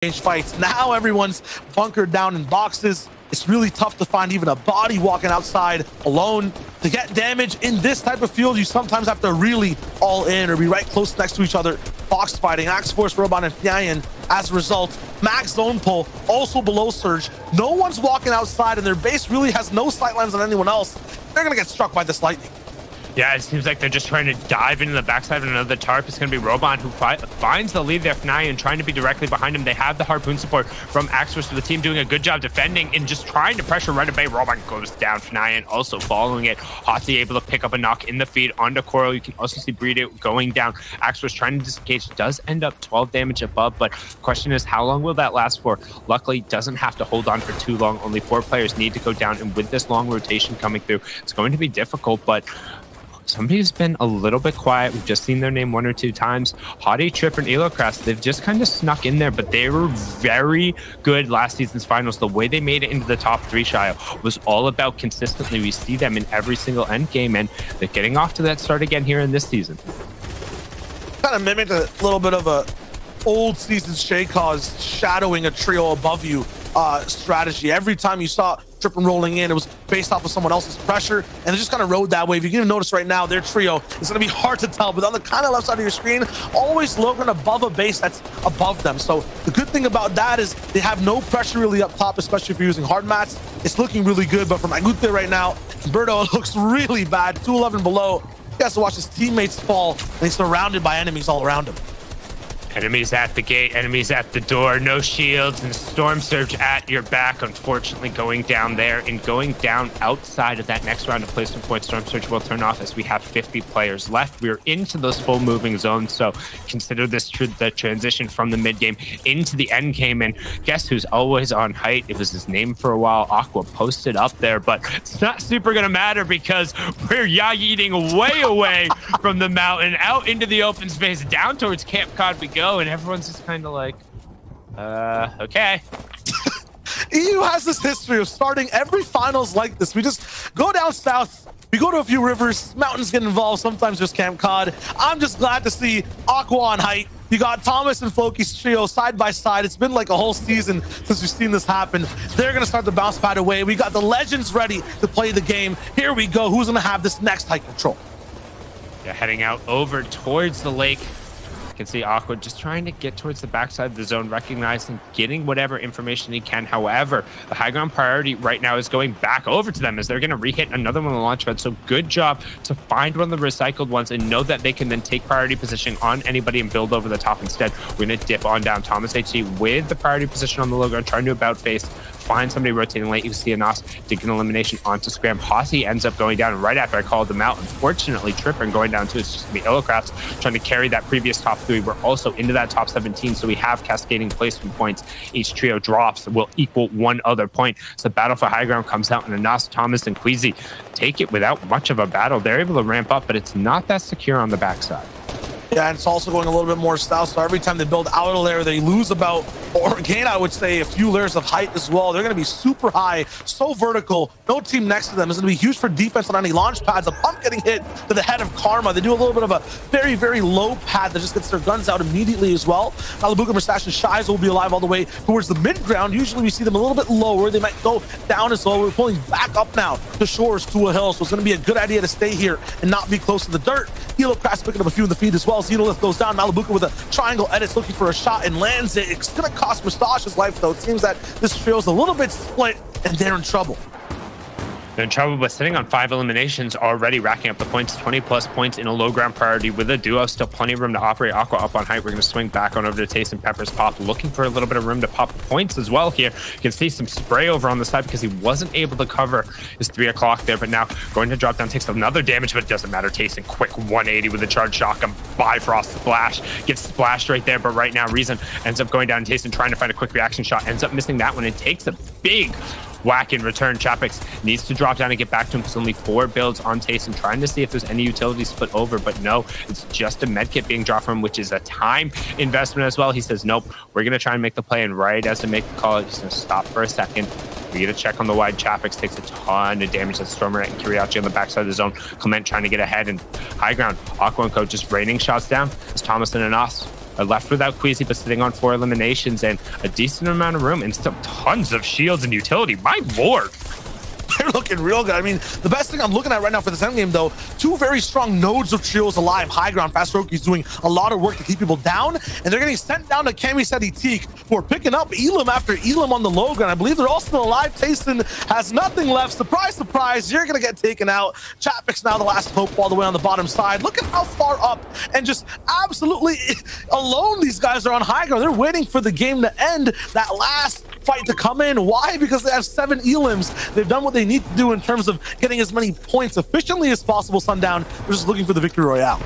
fights. Now everyone's bunkered down in boxes. It's really tough to find even a body walking outside alone. To get damage in this type of field, you sometimes have to really all in or be right close next to each other. Box fighting, Axe Force, Robot, and Nyan. As a result, max zone pull, also below Surge. No one's walking outside, and their base really has no sight lines on anyone else. They're gonna get struck by this lightning. Yeah, it seems like they're just trying to dive into the backside of another tarp. It's going to be Robot who finds the lead there. Fnayan trying to be directly behind him. They have the harpoon support from Axforce, so the team doing a good job defending and just trying to pressure right away. Robot goes down. Fnayan also following it. Hotzi able to pick up a knock in the feed onto Coral. You can also see Breed going down. Axforce trying to disengage. Does end up 12 damage above, but the question is, how long will that last for? Luckily, doesn't have to hold on for too long. Only 4 players need to go down, and with this long rotation coming through, it's going to be difficult, but somebody's been a little bit quiet. We've just seen their name 1 or 2 times. Hottie, Trip, and Elocrast, they've just kind of snuck in there, but they were very good last season's finals. The way they made it into the top 3, Shio, was all about consistently. We see them in every single end game, and they're getting off to that start again here in this season. Kind of mimicked a little bit of a old season Shaycause shadowing a trio above you strategy. Every time you saw Trippin rolling in, it was based off of someone else's pressure, and they just kind of rode that wave. You can even notice right now their trio is going to be hard to tell, but on the kind of left side of your screen, always looking above a base that's above them. So the good thing about that is they have no pressure really up top, especially if you're using hard mats. It's looking really good, but for Magute right now, Birdo looks really bad. 211 below. He has to watch his teammates fall, and he's surrounded by enemies all around him. Enemies at the gate, enemies at the door, no shields, and Storm Surge at your back. Unfortunately, going down there and going down outside of that next round of placement points. Storm Surge will turn off as we have 50 players left. We're into those full moving zones, so consider this the transition from the mid game into the end game. And guess who's always on height? It was his name for a while. Aqua posted up there, but it's not super gonna matter because we're yayi-eating way away from the mountain, out into the open space, down towards Camp Cod we go. And everyone's just kind of like, okay. EU has this history of starting every finals like this. We just go down south, we go to a few rivers, mountains get involved, sometimes there's Camp Cod. I'm just glad to see Aqua on height. You got Thomas and Floki's trio side by side. It's been like a whole season since we've seen this happen. They're going to start the bounce pad away. We got the legends ready to play the game. Here we go. Who's going to have this next height control? Yeah, heading out over towards the lake. Can see Aqua just trying to get towards the backside of the zone, recognizing, getting whatever information he can. However, the high ground priority right now is going back over to them as they're going to re-hit another one on the launch pad. So good job to find one of the recycled ones and know that they can then take priority position on anybody and build over the top instead. We're going to dip on down. Thomas HG with the priority position on the low ground, trying to about face, find somebody rotating late. You see Anas dig an elimination onto Scram. Hossie ends up going down right after I called them out. Unfortunately, Trippin going down too. It's just going to be Illocrafts trying to carry that previous top 3. We're also into that top 17, so we have cascading placement points. Each trio drops will equal 1 other point. So the battle for high ground comes out, and Anas, Thomas, and Queasy take it without much of a battle. They're able to ramp up, but it's not that secure on the backside. Yeah, and it's also going a little bit more south, so every time they build outer layer, they lose about, or gain, I would say, a few layers of height as well. They're going to be super high, so vertical. No team next to them is going to be huge for defense on any launch pads. A pump getting hit to the head of Karma. They do a little bit of a very, very low pad that just gets their guns out immediately as well. Malabuka, Mustache, and Shiza will be alive all the way towards the mid ground. Usually we see them a little bit lower. They might go down as well. We're pulling back up now to shores to a hill, so it's going to be a good idea to stay here and not be close to the dirt. Elocrast picking up a few in the feed as well. Xenolith goes down. Malabuka with a triangle edits, looking for a shot and lands it. It's going to cost Mustache's life, though. It seems that this trio's a little bit split, and they're in trouble. They're in trouble with sitting on 5 eliminations already, racking up the points, 20+ points in a low ground priority with a duo. Still plenty of room to operate. Aqua up on height. We're going to swing back on over to Taste and Pepper's pop, looking for a little bit of room to pop points as well here. You can see some spray over on the side because he wasn't able to cover his 3 o'clock there, but now going to drop down, takes another damage, but it doesn't matter. Taste quick 180 with a charged shotgun. Bifrost splash, gets splashed right there, but right now Reason ends up going down. Taste and trying to find a quick reaction shot, ends up missing that one and takes a big whack in return. Chapix needs to drop down and get back to him because only 4 builds on Tayson, trying to see if there's any utility split over, but no, it's just a medkit being dropped from him, which is a time investment as well. He says, nope, we're going to try and make the play, and right as to make the call, he's going to stop for a second. We get a check on the wide. Chapix takes a ton of damage. That's Stormer and Kiriachi on the backside of the zone. Clement trying to get ahead, and high ground. Aqua and Co just raining shots down as Thomas and Anas are left without Queasy, but sitting on 4 eliminations and a decent amount of room and still tons of shields and utility. My lord. They're looking real good. I mean, the best thing I'm looking at right now for this endgame, though, 2 very strong nodes of trios alive. High ground, Fastroki's doing a lot of work to keep people down, and they're getting sent down to Clement for picking up Elam after Elam on the low ground. I believe they're all still alive. Tayson has nothing left. Surprise, surprise, you're going to get taken out. Chapvik's now the last hope all the way on the bottom side. Look at how far up and just absolutely alone these guys are on high ground. They're waiting for the game to end, that last fight to come in. Why? Because they have 7 Elams. They've done what they need to do in terms of getting as many points efficiently as possible. Sundown, they're just looking for the victory royale.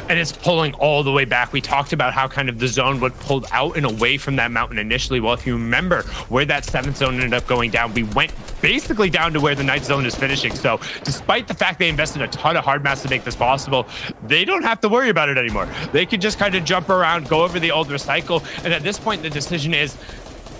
And it's pulling all the way back. We talked about how kind of the zone would pull out and away from that mountain initially. Well, if you remember where that 7th zone ended up going down, we went basically down to where the 9th zone is finishing. So despite the fact they invested a ton of hard mass to make this possible, they don't have to worry about it anymore. They can just kind of jump around, go over the old recycle. And at this point, the decision is,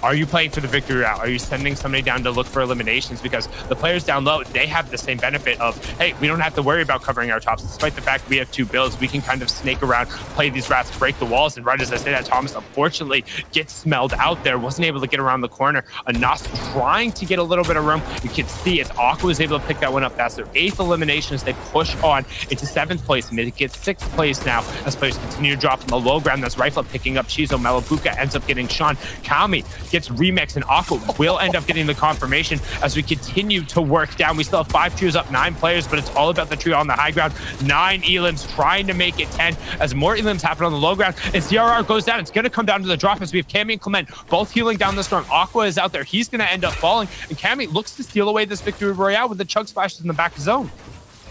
are you playing for the victory route? Are you sending somebody down to look for eliminations? Because the players down low, they have the same benefit of, hey, we don't have to worry about covering our tops. Despite the fact we have 2 builds, we can kind of snake around, play these rats, break the walls. And right as I say that, Thomas unfortunately gets smelled out there, wasn't able to get around the corner. Anas trying to get a little bit of room. You can see as Aqua was able to pick that one up. That's their 8th elimination as they push on into 7th place. And they get 6th place now as players continue to drop on the low ground. That's Rifle picking up Chizo. Malabuka ends up getting Sean. Calmi gets Remix, and Aqua will end up getting the confirmation as we continue to work down. We still have 5 trios up, 9 players, but it's all about the trio on the high ground. 9 Elams trying to make it 10 as more Elams happen on the low ground, and CRR goes down. It's going to come down to the drop as we have Cammy and Clement both healing down the storm. Aqua is out there. He's going to end up falling, and Cammy looks to steal away this victory royale with the chug splashes in the back zone.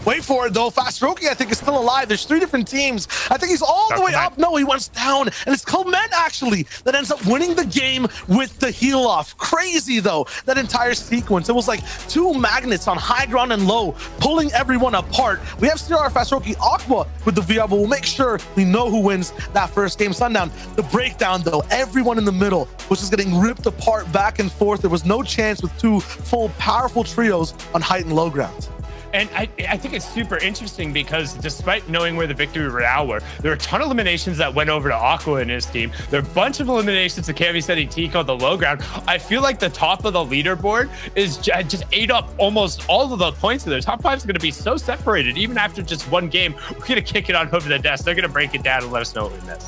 Wait for it, though. Fastroki, I think, is still alive. There's 3 different teams. I think he's all the way up. No, he went down. And it's Clement, actually, that ends up winning the game with the heal off. Crazy, though, that entire sequence. It was like 2 magnets on high ground and low, pulling everyone apart. We have CR, Fastroki, Aqua with the VR, but we'll make sure we know who wins that first game. Sundown, the breakdown, though, everyone in the middle was just getting ripped apart back and forth. There was no chance with 2 full, powerful trios on height and low ground. And I think it's super interesting because despite knowing where the victory royale were, there were a ton of eliminations that went over to Aqua and his team. There are a bunch of eliminations to Clement on the low ground. I feel like the top of the leaderboard is just ate up almost all of the points. Their top 5 is going to be so separated. Even after just 1 game, we're going to kick it on over the desk. They're going to break it down and let us know what we missed.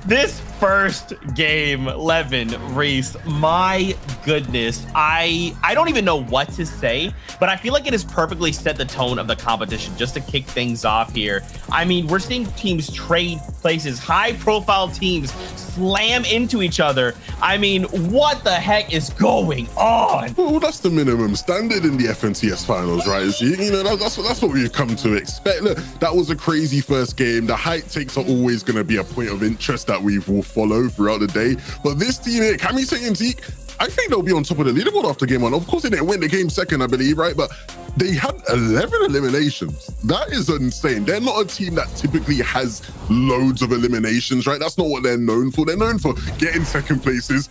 This first game, Levin, Reese, my goodness, I don't even know what to say, but I feel like it has perfectly set the tone of the competition just to kick things off here. I mean, we're seeing teams trade places, high-profile teams slam into each other. I mean, what the heck is going on? Well, that's the minimum standard in the FNCS finals, right? So, you know, that's what we've come to expect. Look, that was a crazy first game. The height takes are always going to be a point of interest that we will follow throughout the day. But this team here, Clement, I think they'll be on top of the leaderboard after game 1. Of course, they didn't win the game second, I believe, right? But they had 11 eliminations. That is insane. They're not a team that typically has loads of eliminations, right? That's not what they're known for. They're known for getting second places,